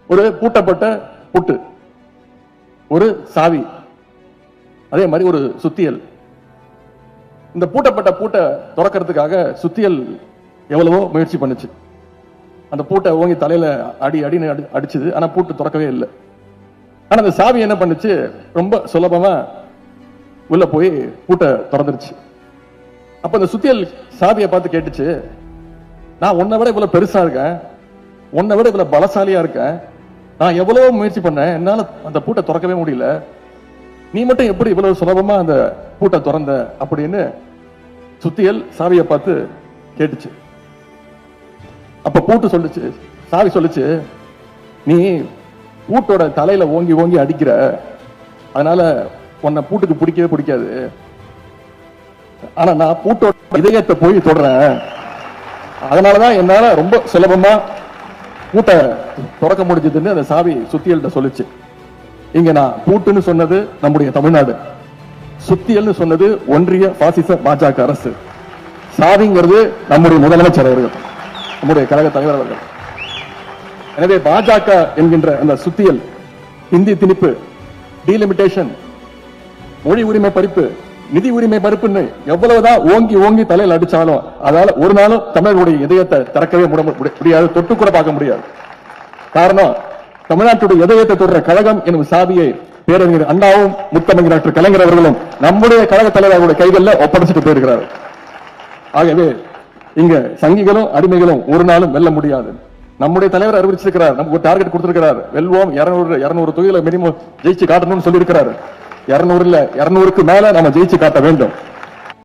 ஒரு பூட்டப்பட்ட பூட்டு, ஒரு சாவி, அதே மாதிரி ஒரு சுத்தியல். இந்த பூட்டப்பட்ட பூட்டை திறக்கிறதுக்காக சுத்தியல் எவ்வளவோ முயற்சி பண்ணுச்சு. அந்த பூட்டை ஓங்கி தலையில அடிச்சது, ஆனா பூட்டு திறக்கவே இல்லை. ஆனா அந்த சாவி என்ன பண்ணுச்சு, ரொம்ப சுலபமா உள்ள போய் பூட்டை திறந்துருச்சு. அப்ப அந்த சுத்தியல் சாவியை பார்த்து கேட்டுச்சு, நான் உன்னை விட இவ்வளவு பெருசா இருக்கேன், உன்னை விட இவ்வளவு பலசாலியா இருக்கேன், நான் எவ்வளவு முயற்சி பண்ணேன், என்னால அந்த பூட்டை திறக்கவே முடியல, நீ மட்டும் எப்படி இவ்வளவு சுலபமா அந்த பூட்டை திறந்த அப்படின்னு சுத்தியல் சாவியை பார்த்து கேட்டுச்சு. அப்ப பூட்டு சொல்லுச்சு, சாவி சொல்லுச்சு, நீ பூட்டோட தலையில ஓங்கி ஓங்கி அடிக்கிற, அதனால உன்னை பூட்டுக்கு பிடிக்கவே பிடிக்காது, ஆனா நான் பூட்டோட இதயத்தை போய் தொடறேன், அதனாலதான் என்னால ரொம்ப சுலபமா பூட்டை திறக்க முடிஞ்சதுன்னு அந்த சாவி சுத்தியல்கிட்ட சொல்லுச்சு. இங்க நான் பூட்டுன்னு சொன்னது நம்முடைய தமிழ்நாடு, சுத்தியல்னு சொன்னது ஒன்றிய பாசிச பாஜக அரசு, சாவிங்கிறது நம்முடைய முதலமைச்சர் அவர்கள், நம்முடைய கழக தலைவர் அவர்கள். எனவே பாஜக என்கின்ற அந்த சுத்தியல், இந்தி திணிப்பு, டீலிமிட்டேஷன், மொழி உரிமை பறிப்பு, நிதி உரிமை பறிப்புன்னு எவ்வளவுதான் ஓங்கி ஓங்கி தலையில் அடிச்சாலும் அதால ஒரு நாளும் தமிழர்களுடைய இதயத்தை திறக்கவே முடியாது, தொட்டு கூட பார்க்க முடியாது. காரணம், தமிழ்நாட்டுடைய இதயத்தை தொடர கழகம் எனும் சாவியை பேரறிஞர் அண்ணாவும் முத்தமிழ் டாக்டர் கலைஞர் அவர்களும் நம்முடைய கழக தலைவர்களுடைய கைகளில் ஒப்படைச்சிட்டு போயிருக்கிறார். ஆகவே இங்க சங்கிகளும் அடிமைகளும் ஒரு நாளும் வெல்ல முடியாது. நம்முடைய தலைவர் அறிவிச்சிருக்கிறார், நமக்கு ஒரு டார்கெட் கொடுத்திருக்கிறார், வெல்வோம் 200 தொகுதியில மினிமம் ஜெயிச்சு காட்டணும்னு சொல்லி இருக்கிறார். 200க்கு மேல நம்ம ஜெயிச்சு காட்ட வேண்டும்.